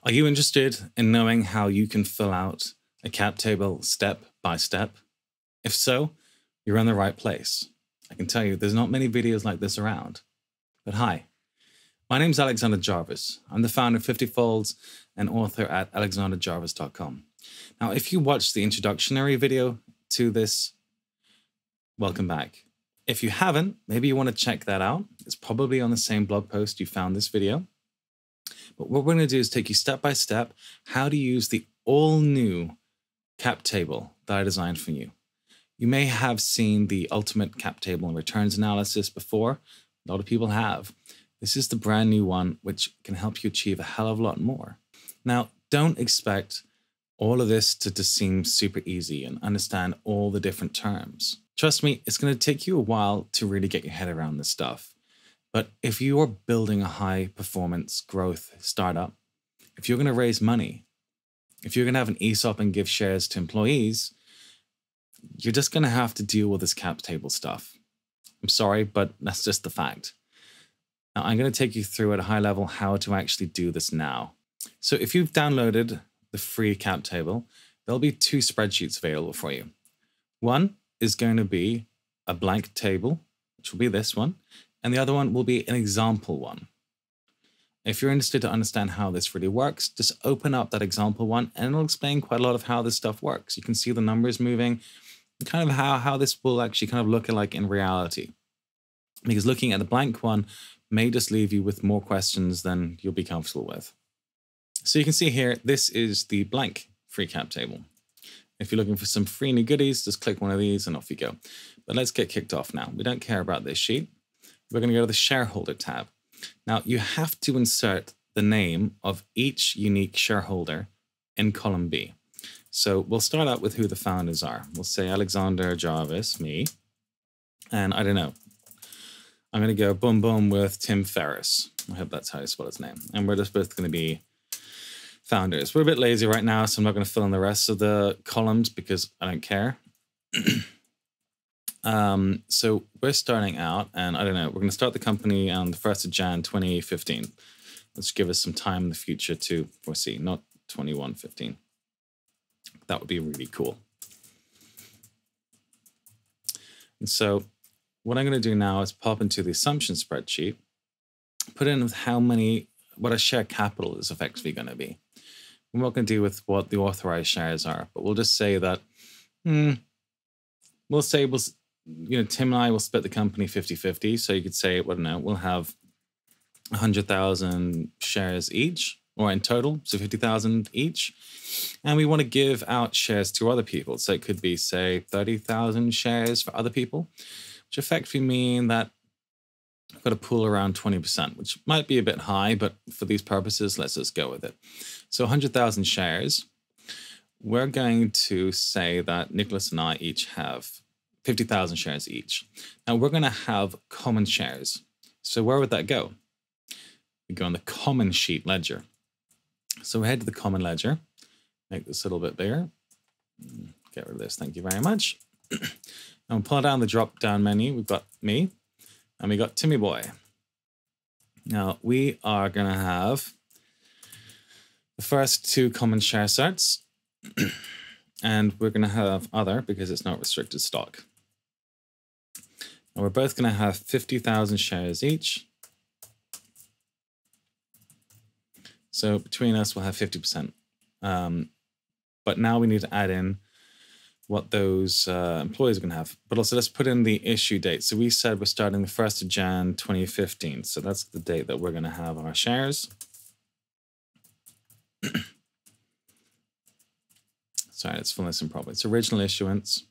Are you interested in knowing how you can fill out a cap table step by step? If so, you're in the right place. I can tell you there's not many videos like this around. But hi, my name's Alexander Jarvis. I'm the founder of 50 Folds and author at alexanderjarvis.com. Now, if you watched the introductory video to this, welcome back. If you haven't, maybe you want to check that out. It's probably on the same blog post you found this video. But what we're going to do is take you step by step how to use the all-new cap table that I designed for you. You may have seen the ultimate cap table and returns analysis before. A lot of people have. This is the brand new one, which can help you achieve a hell of a lot more. Now, don't expect all of this to just seem super easy and understand all the different terms. Trust me, it's going to take you a while to really get your head around this stuff. But if you are building a high performance growth startup, if you're going to raise money, if you're going to have an ESOP and give shares to employees, you're just going to have to deal with this cap table stuff. I'm sorry, but that's just the fact. Now, I'm going to take you through at a high level how to actually do this now. So if you've downloaded the free cap table, there'll be two spreadsheets available for you. One is going to be a blank table, which will be this one, and the other one will be an example one. If you're interested to understand how this really works, just open up that example one and it'll explain quite a lot of how this stuff works. You can see the numbers moving, and kind of how this will actually kind of look like in reality. Because looking at the blank one may just leave you with more questions than you'll be comfortable with. So you can see here, this is the blank free cap table. If you're looking for some free new goodies, just click one of these and off you go. But let's get kicked off now. We don't care about this sheet. We're going to go to the shareholder tab. Now, you have to insert the name of each unique shareholder in column B. So we'll start out with who the founders are. We'll say Alexander Jarvis, me. And I don't know. I'm going to go boom, boom with Tim Ferriss. I hope that's how you spell his name. And we're just both going to be founders. We're a bit lazy right now, so I'm not going to fill in the rest of the columns because I don't care. So we're starting out, and I don't know, we're going to start the company on the 1st of Jan 2015. Let's give us some time in the future to foresee, not 2115. That would be really cool. And so what I'm going to do now is pop into the assumption spreadsheet, put in what our share capital is effectively going to be. We're not going to deal with what the authorized shares are, but we'll just say that, Tim and I will split the company 50-50. So you could say, I don't know, we'll have 100,000 shares each, or in total, so 50,000 each. And we want to give out shares to other people. So it could be, say, 30,000 shares for other people, which effectively mean that I've got a pool around 20%, which might be a bit high, but for these purposes, let's just go with it. So 100,000 shares. We're going to say that Nicholas and I each have 50,000 shares each. Now we're going to have common shares. So where would that go? We go on the common sheet ledger. So we head to the common ledger, make this a little bit bigger. Get rid of this, thank you very much. And we'll pull down the drop down menu. We've got me and we got Timmy Boy. Now we are going to have the first two common share sets and we're going to have other because it's not restricted stock. And we're both going to have 50,000 shares each. So between us, we'll have 50%. But now we need to add in what those employees are going to have. But also let's put in the issue date. So we said we're starting the 1st of Jan 2015. So that's the date that we're going to have our shares. Sorry, let's fill this in properly. It's original issuance.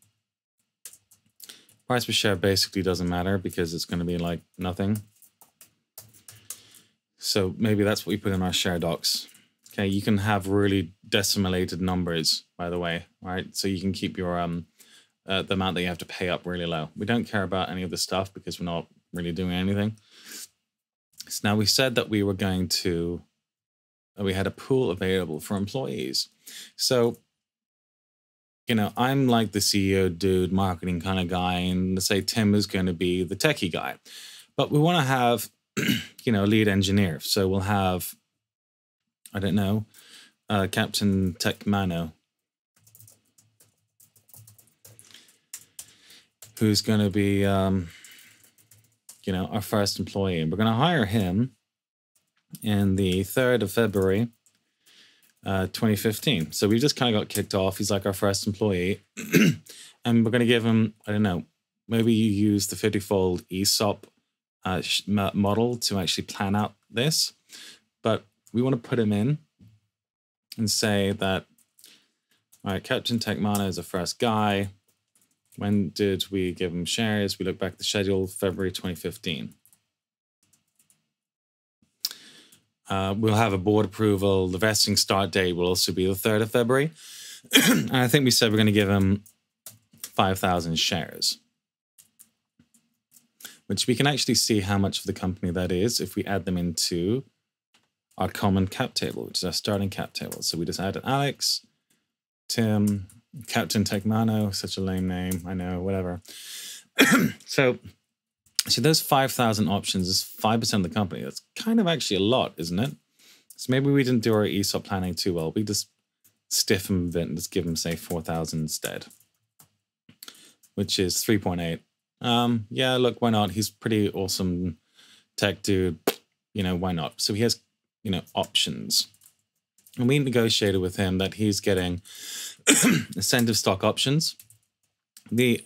Price per share basically doesn't matter because it's going to be like nothing. So maybe that's what we put in our share docs. Okay, you can have really decimated numbers, by the way, right? So you can keep your the amount that you have to pay up really low. We don't care about any of this stuff because we're not really doing anything. So now we said that we were going to, we had a pool available for employees. So I'm like the CEO dude, marketing kind of guy, and let's say Tim is going to be the techie guy. But we want to have, lead engineer. So we'll have I don't know, Captain Tech Mano, who's going to be, you know, our first employee. And we're going to hire him in the 3rd of February, 2015. So we just kind of got kicked off. He's like our first employee. And we're going to give him, I don't know, maybe you use the 50-fold ESOP model to actually plan out this. But we want to put him in and say that, all right, Captain Techmano is the first guy. When did we give him shares? We look back at the schedule, February 2015. We'll have a board approval. The vesting start date will also be the 3rd of February. And I think we said we're going to give him 5,000 shares, which we can actually see how much of the company that is if we add them into our common cap table, which is our starting cap table. So we just added Alex, Tim, Captain Techmano, such a lame name, I know, whatever. So those 5,000 options is 5% of the company. That's kind of actually a lot, isn't it? So maybe we didn't do our ESOP planning too well. We just stiff him a bit and just give him, say, 4,000 instead, which is 3.8. Yeah, look, why not? He's pretty awesome tech dude. You know, why not? So he has, you know, options. And we negotiated with him that he's getting incentive stock options. The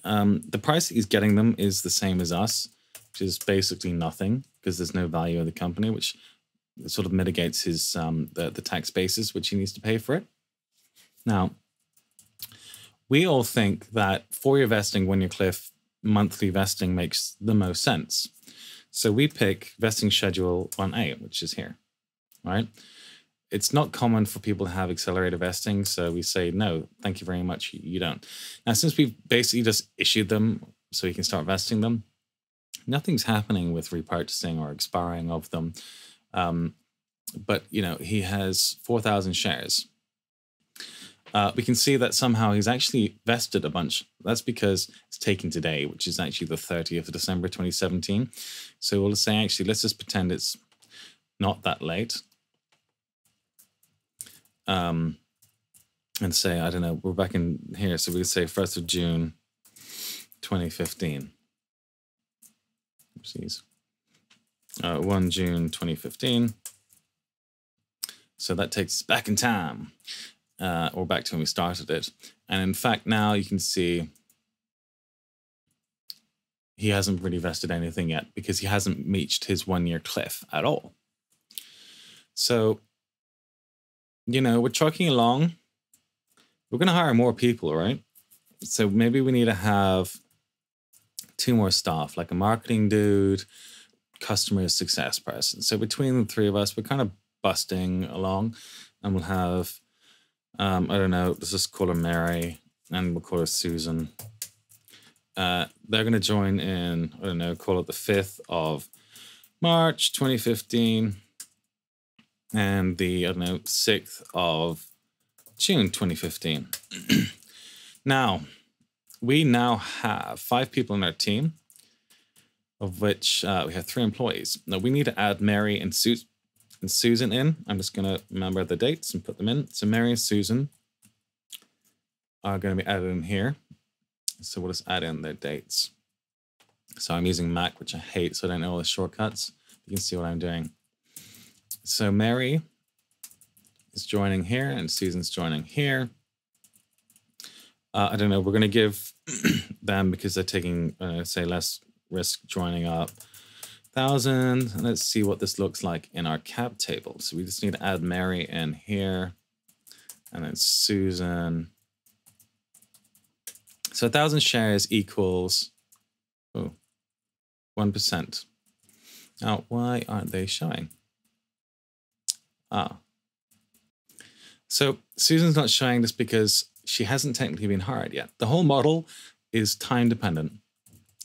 price that he's getting them is the same as us, which is basically nothing because there's no value of the company, which sort of mitigates his the tax basis which he needs to pay for it. Now, we all think that 4-year vesting, 1-year cliff, monthly vesting makes the most sense. So we pick vesting schedule 1A, which is here, right? It's not common for people to have accelerated vesting, so we say, no, thank you very much, you don't. Now, since we've basically just issued them so you can start vesting them, nothing's happening with repurchasing or expiring of them. But, you know, he has 4,000 shares. We can see that somehow he's actually vested a bunch. That's because it's taken today, which is actually the 30th of December, 2017. So we'll say, actually, let's just pretend it's not that late. And say, I don't know, we're back in here. So we could say 1st of June, 2015. Oopsies. 1 June, 2015. So that takes us back in time. Or back to when we started it. And in fact, now you can see he hasn't really vested anything yet because he hasn't reached his 1-year cliff at all. So, you know, we're trucking along. We're going to hire more people, right? So maybe we need to have 2 more staff, like a marketing dude, customer success person. So between the 3 of us, we're kind of busting along, and we'll have I don't know, let's just call her Mary, and we'll call her Susan. They're going to join in, I don't know, call it the 5th of March, 2015, and the, I don't know, 6th of June, 2015. Now, we now have 5 people in our team, of which we have 3 employees. Now, we need to add Mary and Susan in. I'm just going to remember the dates and put them in. So Mary and Susan are going to be added in here. So we'll just add in their dates. So I'm using Mac, which I hate, so I don't know all the shortcuts. You can see what I'm doing. So Mary is joining here and Susan's joining here. I don't know, we're going to give them, because they're taking, say, less risk joining up, 1,000. And let's see what this looks like in our cap table. So we just need to add Mary in here and then Susan. So 1,000 shares equals 1%. Now, why aren't they showing? So Susan's not showing this because she hasn't technically been hired yet. The whole model is time dependent.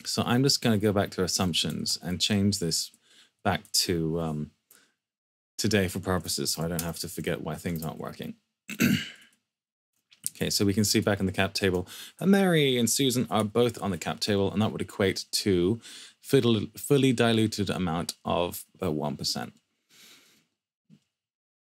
So I'm just going to go back to assumptions and change this back to today for purposes, so I don't have to forget why things aren't working. Okay, so we can see back in the cap table that Mary and Susan are both on the cap table, and that would equate to fully diluted amount of about 1%.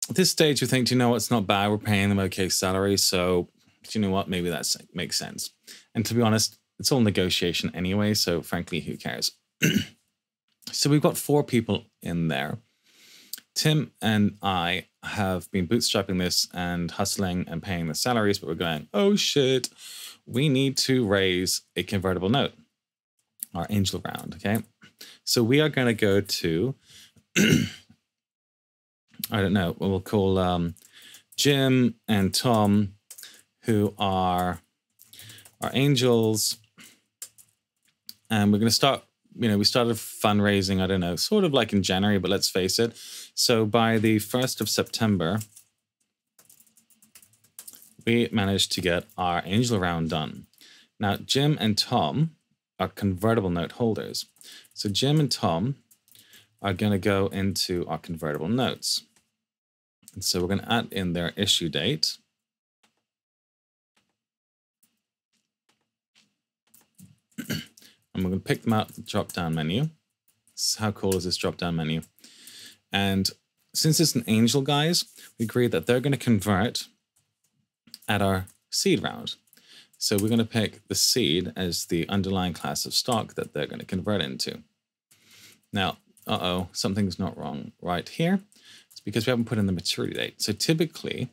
At this stage, we think, you know what, it's not bad. We're paying them okay salary. So, you know what, maybe that makes sense. And to be honest, it's all negotiation anyway. So frankly, who cares? So we've got 4 people in there. Tim and I have been bootstrapping this and hustling and paying the salaries, but we're going, oh shit, we need to raise a convertible note, our angel round, okay? So we are going to go to, I don't know, we'll call Jim and Tom, who are our angels, and we're going to start, you know, we started fundraising, I don't know, sort of like in January, but let's face it. So by the 1st of September, we managed to get our angel round done. Now, Jim and Tom are convertible note holders. So Jim and Tom are going to go into our convertible notes. And so we're going to add in their issue date. And we're going to pick them out of the drop-down menu. How cool is this drop-down menu? And since it's an angel, guys, we agreed that they're going to convert at our seed round. So we're going to pick the seed as the underlying class of stock that they're going to convert into. Now, something's not wrong right here. It's because we haven't put in the maturity date. So typically,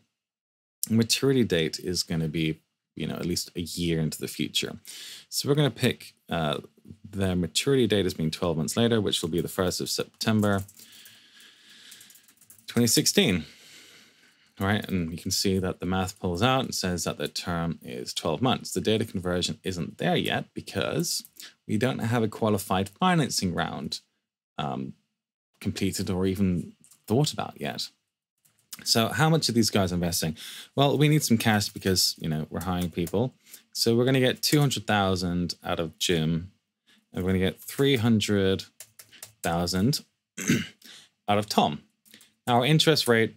maturity date is going to be, you know, at least a year into the future. So we're going to pick their maturity date as being 12 months later, which will be the 1st of September 2016. All right, and you can see that the math pulls out and says that the term is 12 months. The data conversion isn't there yet because we don't have a qualified financing round completed or even thought about yet. So how much are these guys investing? Well, we need some cash because, you know, we're hiring people. So we're going to get 200,000 out of Jim, and we're going to get 300,000 out of Tom. Now, our interest rate,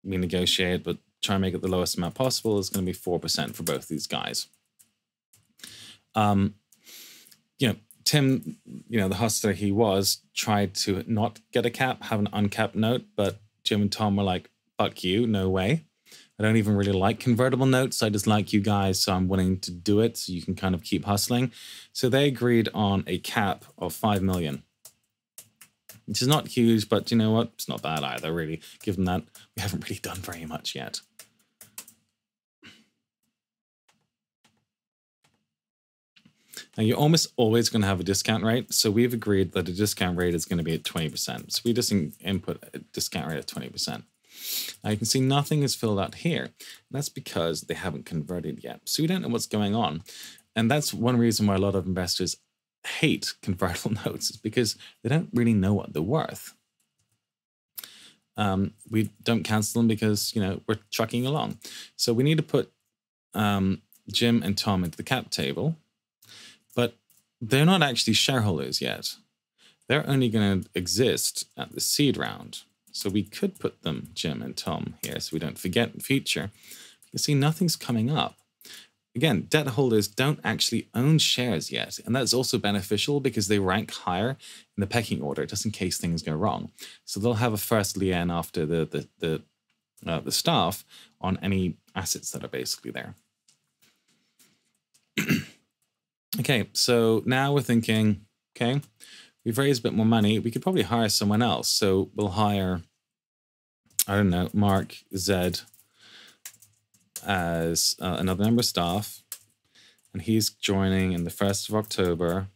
we negotiate, but try and make it the lowest amount possible, is going to be 4% for both these guys. You know, Tim, you know, the hustler he was, tried to not get a cap, have an uncapped note, but Jim and Tom were like, fuck you, no way. I don't even really like convertible notes. I just like you guys, so I'm willing to do it so you can kind of keep hustling. So they agreed on a cap of 5 million, which is not huge, but you know what? It's not bad either, really, given that we haven't really done very much yet. Now, you're almost always going to have a discount rate. So we've agreed that the discount rate is going to be at 20%. So we just input a discount rate at 20%. Now you can see nothing is filled out here. And that's because they haven't converted yet. So we don't know what's going on. And that's one reason why a lot of investors hate convertible notes, is because they don't really know what they're worth. We don't cancel them because, you know, we're trucking along. So we need to put Jim and Tom into the cap table, but they're not actually shareholders yet. They're only going to exist at the seed round. So we could put them, Jim and Tom, here so we don't forget in future. You see, nothing's coming up. Again, debt holders don't actually own shares yet. And that's also beneficial because they rank higher in the pecking order, just in case things go wrong. So they'll have a first lien after the staff on any assets that are basically there. Okay, so now we're thinking, okay, we've raised a bit more money. We could probably hire someone else. So we'll hire, I don't know, Mark Zed as another member of staff. And he's joining in the 1st of October,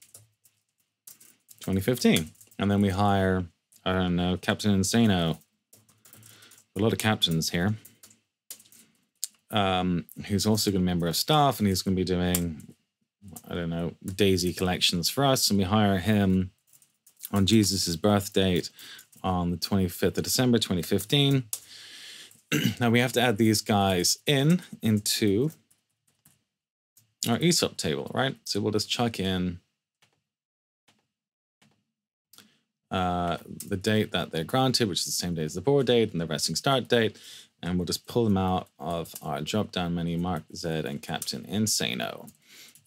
2015. And then we hire, I don't know, Captain Insano. A lot of captains here. Who's also going to be a member of staff, and he's going to be doing, I don't know, Daisy collections for us. And we hire him on Jesus's birth date on the 25th of December, 2015. Now we have to add these guys into our ESOP table, right? So we'll just chuck in the date that they're granted, which is the same day as the board date and the vesting start date. And we'll just pull them out of our drop-down menu, Mark Zed and Captain Insano.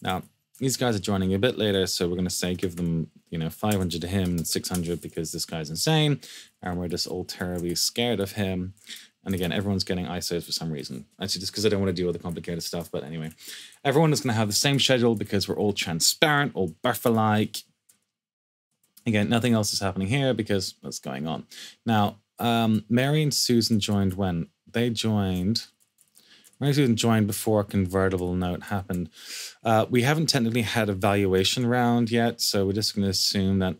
Now, these guys are joining a bit later, so we're going to say give them, you know, 500 to him and 600 because this guy's insane, and we're just all terribly scared of him. And again, everyone's getting ISOs for some reason. Actually, just because I don't want to deal with the complicated stuff. But anyway, everyone is going to have the same schedule because we're all transparent, all buffer-like. Again, nothing else is happening here because what's going on. Now, Mary and Susan joined when? They joined... Mary and Susan joined before a convertible note happened. We haven't technically had a valuation round yet, so we're just going to assume that,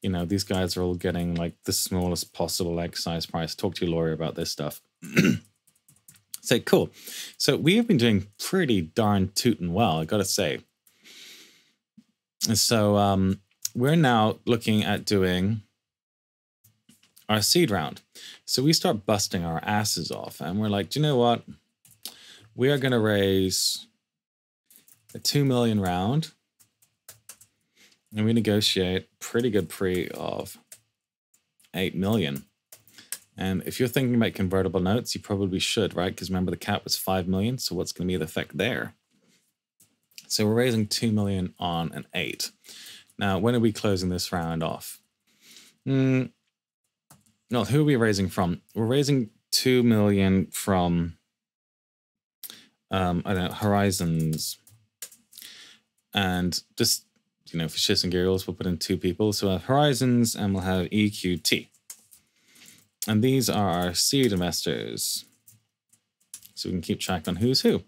you know, these guys are all getting like the smallest possible exercise price. Talk to your lawyer about this stuff. So, cool. So we have been doing pretty darn tootin' well, I got to say. And so we're now looking at doing our seed round. So we start busting our asses off and we're like, do you know what? We are going to raise a 2 million round. And we negotiate pretty good pre of 8 million. And if you're thinking about convertible notes, you probably should, right? Because remember the cap was 5 million. So what's going to be the effect there? So we're raising 2 million on an 8. Now, when are we closing this round off? No, who are we raising from? We're raising 2 million from, I don't know, Horizons. And just, you know, for shits and giggles, we'll put in 2 people. So we'll have Horizons and we'll have EQT. And these are our seed investors. So we can keep track on who's who.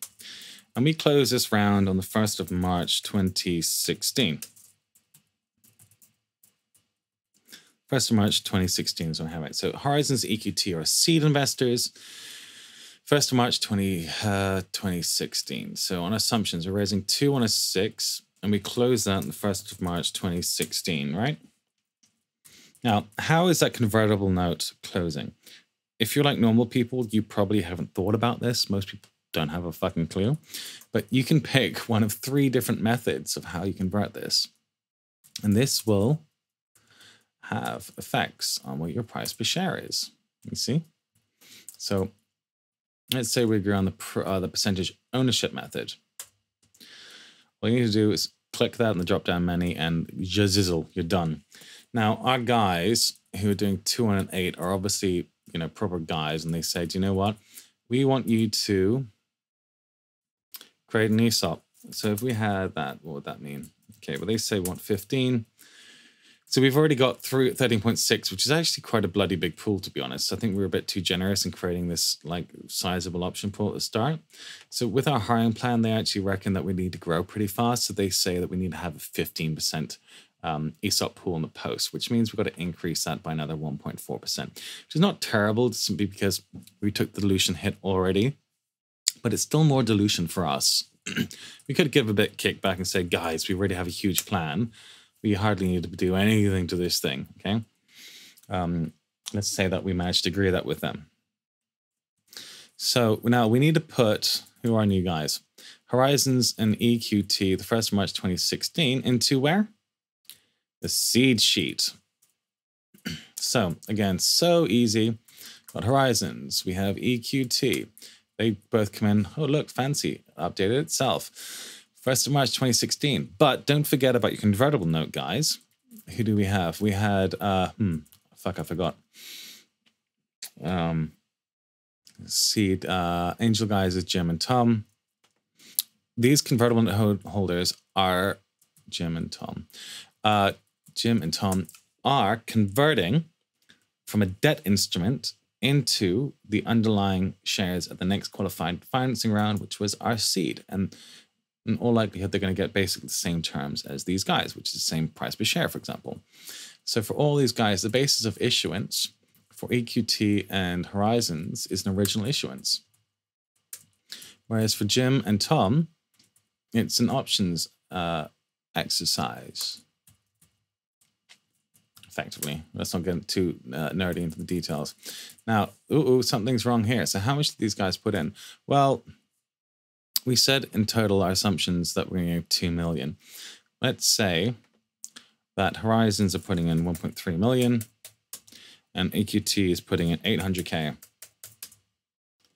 And we close this round on the 1st of March, 2016. 1st of March, 2016 is what I have it. So Horizons, EQT are seed investors. 1st of March, 2016. So on assumptions, we're raising 2 on a 6. And we close that on the 1st of March, 2016, right? Now, how is that convertible note closing? If you're like normal people, you probably haven't thought about this. Most people don't have a fucking clue. But you can pick one of 3 different methods of how you convert this. And this will have effects on what your price per share is. You see? So let's say we agree on the percentage ownership method. All you need to do is click that in the drop-down menu and jazizzle, you're done. Now, our guys who are doing 2 on an 8 are obviously, you know, proper guys, and they say, do you know what? We want you to create an ESOP. So if we had that, what would that mean? Okay, well, they say we want 15. So we've already got through 13.6, which is actually quite a bloody big pool, to be honest. I think we were a bit too generous in creating this like sizable option pool at the start. So with our hiring plan, they actually reckon that we need to grow pretty fast. So they say that we need to have a 15% ESOP pool in the post, which means we've got to increase that by another 1.4%, which is not terrible simply because we took the dilution hit already, but it's still more dilution for us. We could give a bit kickback and say, guys, we already have a huge plan. We hardly need to do anything to this thing, okay? Let's say that we managed to agree that with them. So now we need to put, who are our new guys? Horizons and EQT, the 1st of March 2016, into where? The seed sheet. So again, so easy. Got Horizons, we have EQT. They both come in, oh look, fancy, updated itself. 1st of March 2016. But don't forget about your convertible note, guys. Who do we have? We had, fuck, I forgot. Seed, Angel guys is Jim and Tom. These convertible note holders are Jim and Tom. Jim and Tom are converting from a debt instrument into the underlying shares at the next qualified financing round, which was our seed. And in all likelihood, they're going to get basically the same terms as these guys, which is the same price per share, for example. So for all these guys, the basis of issuance for EQT and Horizons is an original issuance. Whereas for Jim and Tom, it's an options exercise. Effectively. Let's not get too nerdy into the details. Now, something's wrong here. So how much did these guys put in? Well, we said in total our assumptions that we're going to have 2 million. Let's say that Horizons are putting in 1.3 million and EQT is putting in 800K.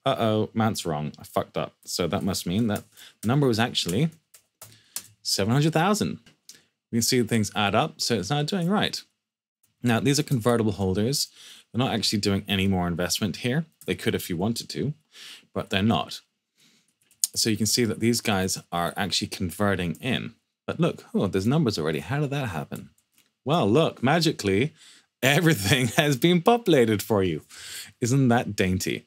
Uh-oh, math's wrong. I fucked up. So that must mean that the number was actually 700,000. We can see things add up, so it's not doing right. Now, these are convertible holders. They're not actually doing any more investment here. They could if you wanted to, but they're not. So you can see that these guys are actually converting in. But look, oh, there's numbers already. How did that happen? Well, look, magically, everything has been populated for you. Isn't that dainty?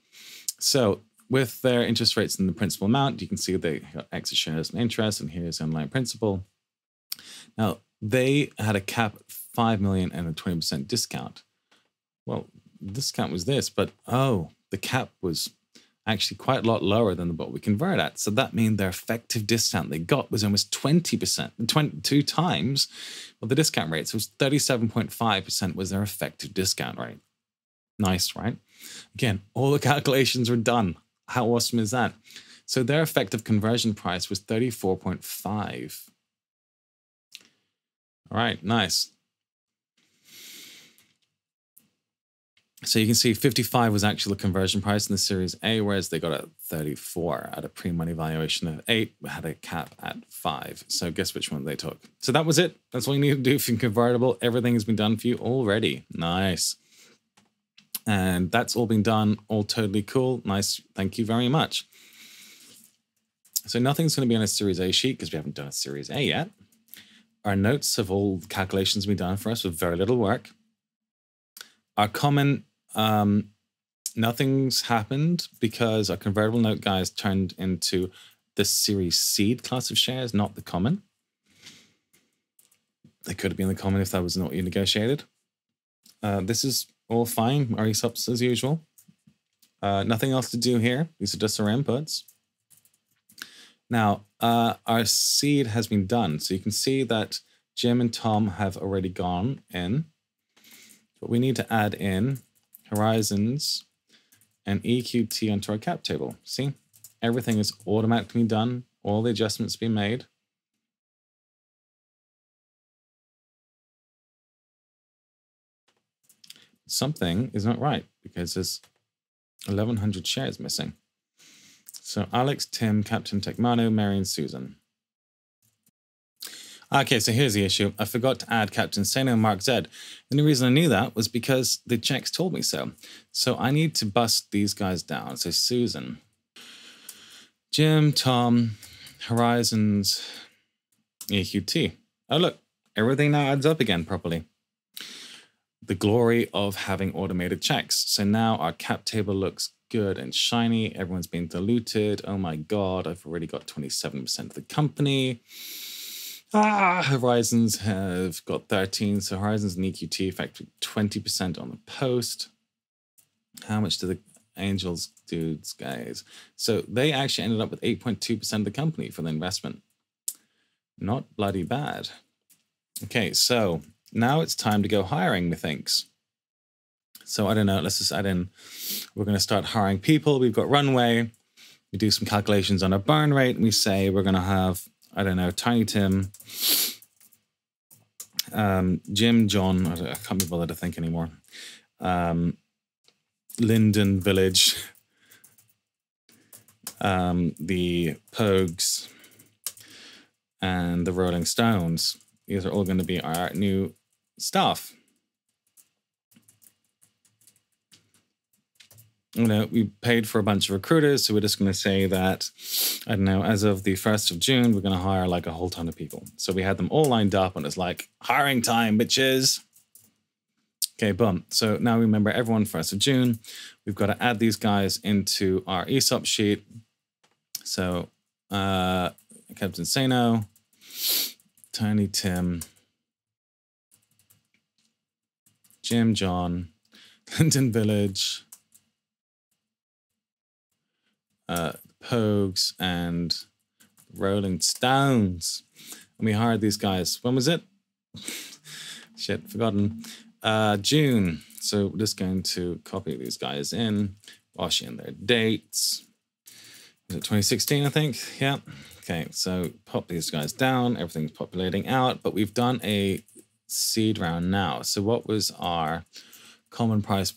So with their interest rates and the principal amount, you can see they got exit shares and interest, and here's underlying principal. Now, they had a cap of 5 million and a 20% discount. Well, the discount was this, but oh, the cap was actually quite a lot lower than what we convert at. So that means their effective discount they got was almost 20%, 22 times what the discount rate. So it was 37.5% was their effective discount rate. Nice, right? Again, all the calculations were done. How awesome is that? So their effective conversion price was 34.5. All right, nice. So you can see 55 was actually the conversion price in the Series A, whereas they got a 34 at a pre-money valuation of 8, had a cap at 5. So guess which one they took. So that was it. That's all you need to do for convertible. Everything has been done for you already. Nice. And that's all been done. All totally cool. Nice. Thank you very much. So nothing's going to be on a Series A sheet because we haven't done a Series A yet. Our notes of all the calculations been done for us with very little work. Our common, nothing's happened because our convertible note guys turned into the Series Seed class of shares, not the common. They could have been the common if that was not you negotiated. This is all fine. Our ESOPs as usual. Nothing else to do here. These are just our inputs. Now, our seed has been done. So you can see that Jim and Tom have already gone in. But we need to add in Horizons and EQT onto our cap table. See, everything is automatically done. All the adjustments being made. Something is not right because there's 1,100 shares missing. So Alex, Tim, Captain Tecmano, Mary, and Susan. Okay, so here's the issue. I forgot to add Captain Seno and Mark Z. And the reason I knew that was because the checks told me so. So I need to bust these guys down. So Susan, Jim, Tom, Horizons, EQT. Oh, look, everything now adds up again properly. The glory of having automated checks. So now our cap table looks good and shiny. Everyone's been diluted. Oh my God, I've already got 27% of the company. Horizons have got 13. So Horizons and EQT effectively 20% on the post. How much do the Angels do, guys? So they actually ended up with 8.2% of the company for the investment. Not bloody bad. Okay, so now it's time to go hiring, methinks. So I don't know, let's just add in, we're going to start hiring people. We've got runway. We do some calculations on our burn rate. And we say we're going to have, I don't know, Tiny Tim, Jim, John, I can't be bothered to think anymore. Linden Village, the Pogues, and the Rolling Stones. These are all going to be our new staff. You know, we paid for a bunch of recruiters, so we're just going to say that, I don't know, as of the 1st of June, we're going to hire like a whole ton of people. So we had them all lined up, and it's like, hiring time, bitches. Okay, boom. So now remember, everyone 1st of June, we've got to add these guys into our ESOP sheet. So, Captain Sano, Tiny Tim, Jim, John, Linden Village, Pogues, and Rolling Stones. And we hired these guys. When was it? Shit, forgotten. June. So we're just going to copy these guys in, wash in their dates. Was it 2016, I think? Yeah. Okay, so pop these guys down. Everything's populating out, but we've done a seed round now. So what was our common price,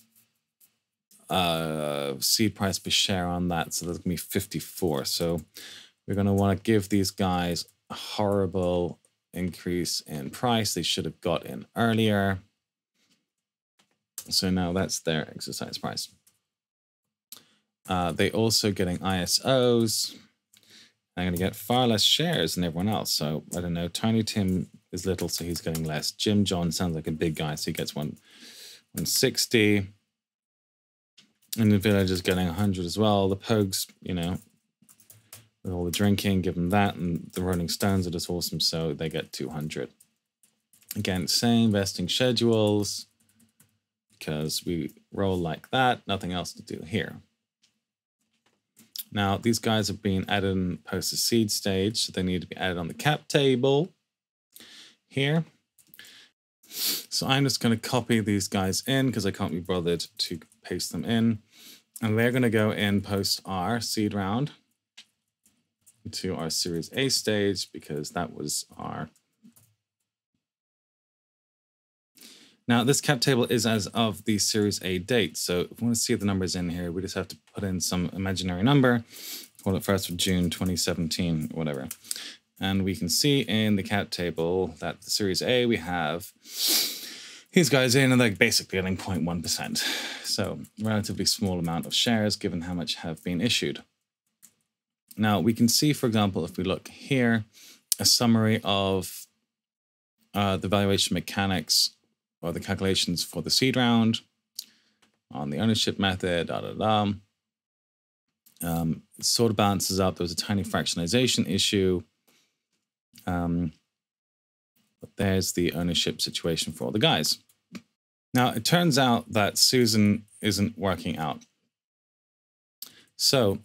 seed price per share on that? So there's gonna be 54. So we're gonna want to give these guys a horrible increase in price. They should have got in earlier. So now that's their exercise price. They also getting ISOs. I'm going to get far less shares than everyone else. So I don't know. Tiny Tim is little, so he's getting less. Jim John sounds like a big guy, so he gets 160. And the Village is getting 100 as well. The Pogues, you know, with all the drinking, give them that. And the Rolling Stones are just awesome, so they get 200. Again, same vesting schedules, because we roll like that. Nothing else to do here. Now, these guys have been added in post the seed stage, so they need to be added on the cap table here. So I'm just going to copy these guys in because I can't be bothered to paste them in. And they're going to go in post our seed round to our Series A stage because that was our... Now, this cap table is as of the Series A date. So if we want to see the numbers in here, we just have to put in some imaginary number. Call it 1st of June, 2017, whatever. And we can see in the cap table that the Series A, we have these guys in, and they're basically getting 0.1%. So relatively small amount of shares given how much have been issued. Now, we can see, for example, if we look here, a summary of the valuation mechanics or the calculations for the seed round on the ownership method, it sort of balances up. There was a tiny fractionalization issue. But there's the ownership situation for all the guys. Now, it turns out that Susan isn't working out. So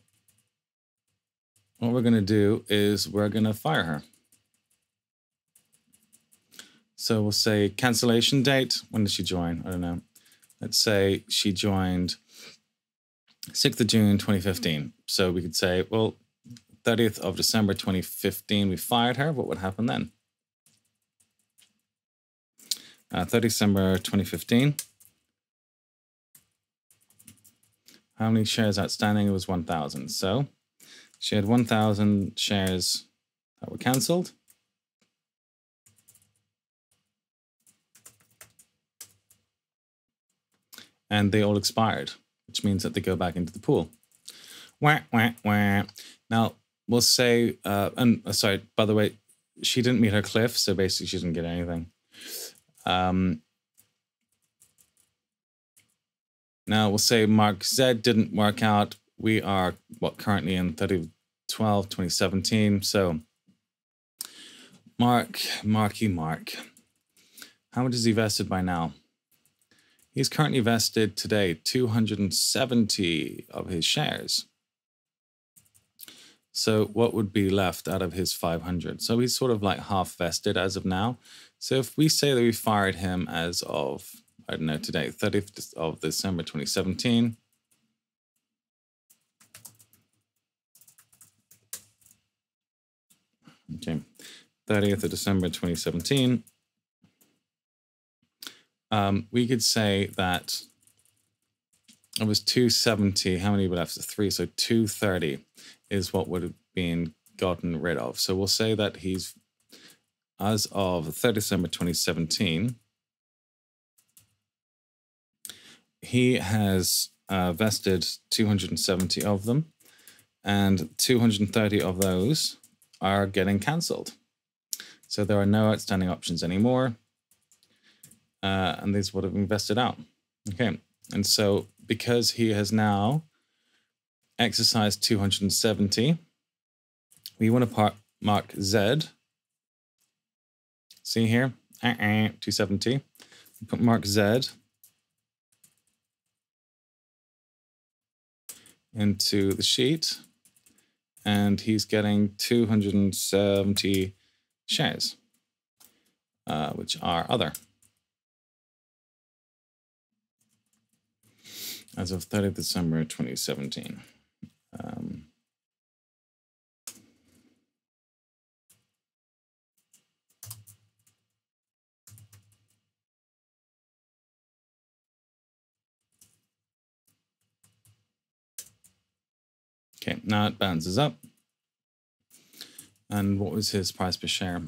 what we're going to do is we're going to fire her. So we'll say cancellation date. When did she join? I don't know. Let's say she joined 6th of June, 2015. So we could say, well, 30th of December, 2015, we fired her. What would happen then? 30 December, 2015. How many shares outstanding? It was 1,000. So she had 1,000 shares that were canceled. And they all expired, which means that they go back into the pool. Wah, wah, wah. Now, we'll say, sorry, by the way, she didn't meet her cliff, so basically she didn't get anything. Now, we'll say Mark Z didn't work out. We are, currently in 30/12/2017. So, Marky Mark. How much is he vested by now? He's currently vested today 270 of his shares. So what would be left out of his 500? So he's sort of like half vested as of now. So if we say that we fired him as of, I don't know, today, 30th of December 2017. Okay, 30th of December 2017. We could say that it was 270. How many were left? 3. So 230 is what would have been gotten rid of. So we'll say that he's, as of 30 December 2017, he has vested 270 of them, and 230 of those are getting cancelled. So there are no outstanding options anymore. And these would have been vested out. Okay, and so because he has now exercised 270, we want to mark Z. See here, 270. Put mark Z into the sheet, and he's getting 270 shares, which are other. As of 30th December 2017. Okay, now it balances up. And what was his price per share?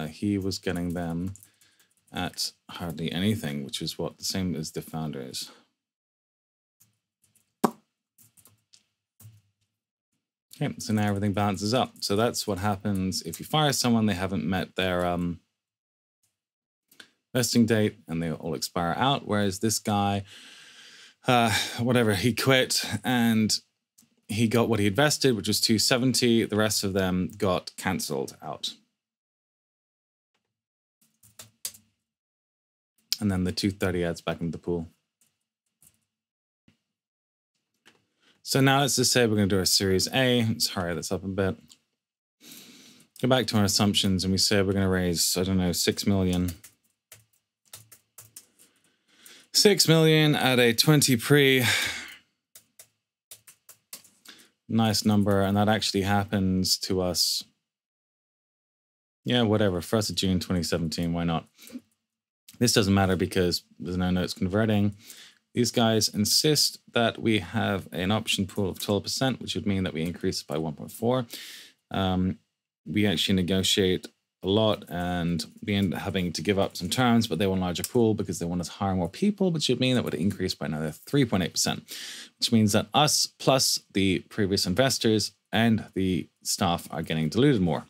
He was getting them at hardly anything, which is what the same as the founders. Okay, so now everything balances up. So that's what happens if you fire someone, they haven't met their vesting date and they all expire out. Whereas this guy, whatever, he quit and he got what he invested, which was 270. The rest of them got cancelled out. And then the 230 adds back into the pool. So now let's just say we're going to do a Series A. Let's hurry this up a bit. Go back to our assumptions and we say we're going to raise, I don't know, 6 million. 6 million at a 20 pre. Nice number. And that actually happens to us. Yeah, whatever. 1st of June 2017. Why not? This doesn't matter because there's no notes converting. These guys insist that we have an option pool of 12%, which would mean that we increase it by 1.4. We actually negotiate a lot and we end up having to give up some terms, but they want a larger pool because they want us to hire more people, which would mean that would increase by another 3.8%, which means that us plus the previous investors and the staff are getting diluted more.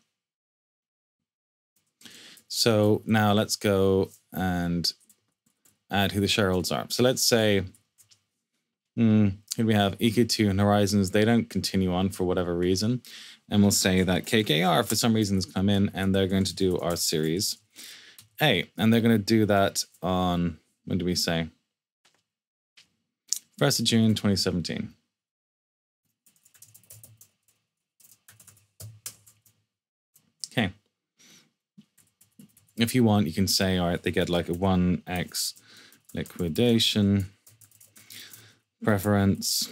So now let's go and add who the shareholders are. So let's say, here we have EQ2 and Horizons. They don't continue on for whatever reason. And we'll say that KKR, for some reason, has come in and they're going to do our Series A. And they're going to do that on, when do we say? 1st of June, 2017. Okay. If you want, you can say, all right, they get like a 1x liquidation preference,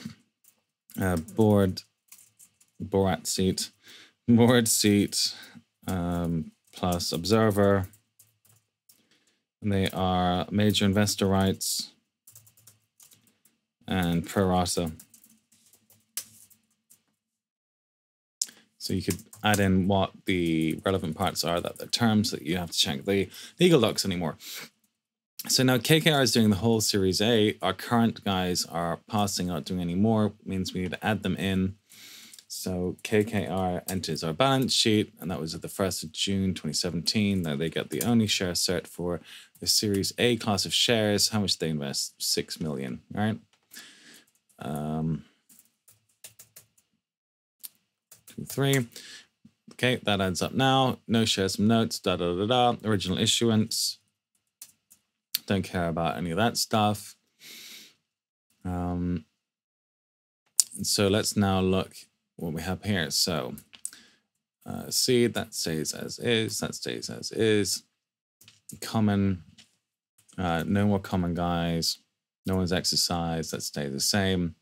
board seat plus observer. And they are major investor rights and pro rata. So you could add in what the relevant parts are, that the terms that you have to check the legal docs anymore. So now KKR is doing the whole Series A. Our current guys are passing, not doing any more. It means we need to add them in. So KKR enters our balance sheet, and that was at the 1st of June 2017. Now they get the only share cert for the Series A class of shares. How much they invest? 6 million, right? 2, 3. Okay, that adds up now. No shares, some notes, original issuance. Don't care about any of that stuff. So let's now look what we have here. So seed, that stays as is. That stays as is. Common, no more common guys. No one's exercised. That stays the same.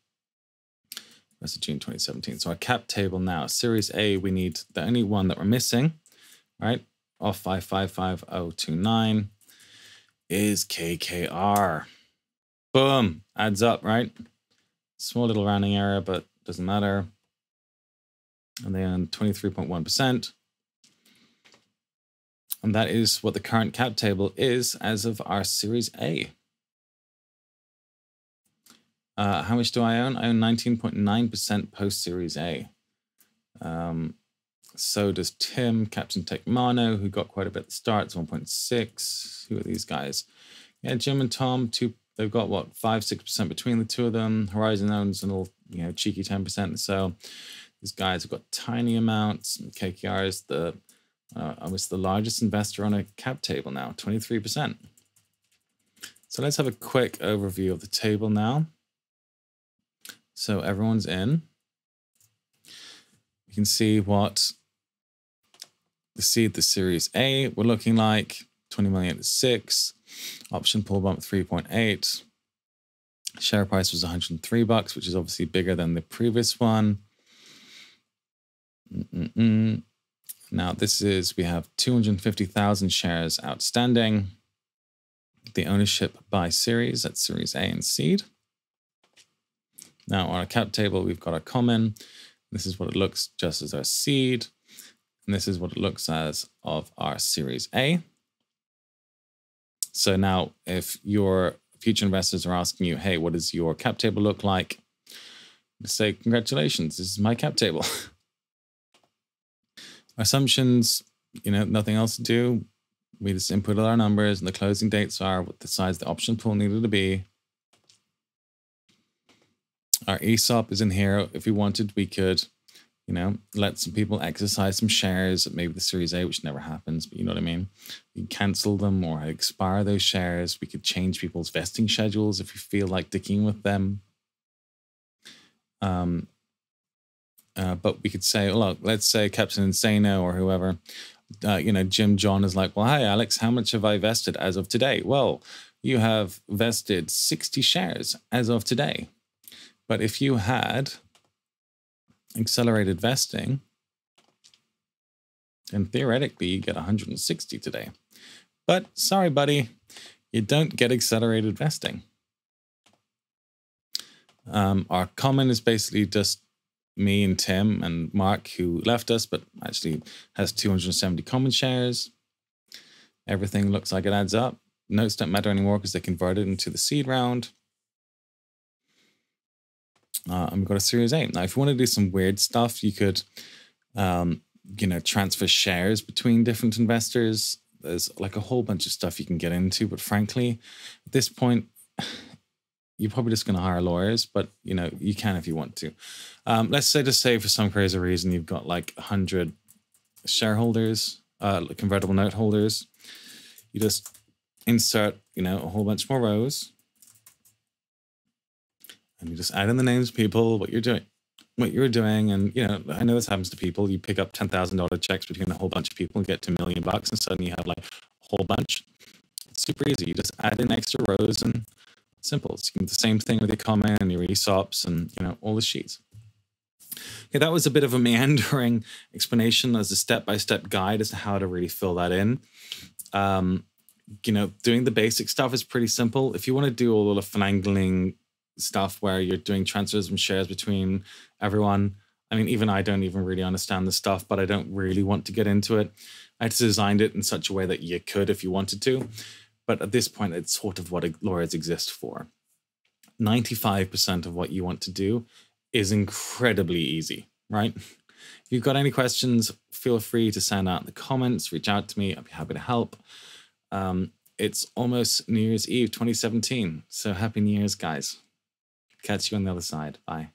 That's June 2017. So our cap table now, Series A, we need the only one that we're missing, right? Off 555029 is KKR. Boom, adds up, right? Small little rounding error, but doesn't matter. And then 23.1%. And that is what the current cap table is as of our Series A. How much do I own? I own 19.9% post Series A. So does Tim, Captain Tech Mano, who got quite a bit at the start. It's 1.6. Who are these guys? Yeah, Jim and Tom, they've got what, 5-6% between the two of them. Horizon owns an little, cheeky 10%. So these guys have got tiny amounts. KKR is almost the largest investor on a cap table now, 23%. So let's have a quick overview of the table now. So everyone's in. You can see what the Series A we're looking like. 20 million to 6. Option pool bump 3.8. Share price was $103, which is obviously bigger than the previous one. Now we have 250,000 shares outstanding. The ownership by series, that's Series A and seed. Now on our cap table, we've got our common. This is what it looks just as our seed. And this is what it looks as of our Series A. So now if your future investors are asking you, hey, what does your cap table look like? Say, congratulations, this is my cap table. Assumptions, nothing else to do. We just inputted our numbers and the closing dates are what the size the option pool needed to be. Our ESOP is in here. If we wanted, we could, let some people exercise some shares at maybe the Series A, which never happens, but you know what I mean? We cancel them or expire those shares. We could change people's vesting schedules if we feel like dicking with them. But we could say, look, let's say Captain Insano or whoever, Jim John is like, well, hi, Alex, how much have I vested as of today? Well, you have vested 60 shares as of today. But if you had accelerated vesting, then theoretically you get 160 today. But sorry, buddy, you don't get accelerated vesting. Our common is basically just me and Tim and Mark, who left us, but actually has 270 common shares. Everything looks like it adds up. Notes don't matter anymore because they converted into the seed round. And we've got a Series A. Now, if you want to do some weird stuff, you could, transfer shares between different investors. There's like a whole bunch of stuff you can get into, but frankly, at this point, you're probably just going to hire lawyers, but you can if you want to. Let's say for some crazy reason, you've got like 100 shareholders, convertible note holders. You just insert, a whole bunch more rows. And you just add in the names of people, what you're doing. And, I know this happens to people. You pick up $10,000 checks between a whole bunch of people and get to $1 million bucks, and suddenly you have like a whole bunch. It's super easy. You just add in extra rows and simple. So you can do the same thing with your comment and your ESOPs and, all the sheets. Okay, that was a bit of a meandering explanation as a step-by-step guide as to how to really fill that in. Doing the basic stuff is pretty simple. If you want to do all the finagling stuff where you're doing transfers of shares between everyone, I mean, even I don't even really understand the stuff, but I don't really want to get into it. I designed it in such a way that you could if you wanted to. But at this point, it's sort of what lawyers exist for. 95% of what you want to do is incredibly easy, right? If you've got any questions, feel free to send out in the comments, reach out to me. I'd be happy to help. It's almost New Year's Eve 2017. So happy New Year's, guys. Catch you on the other side. Bye.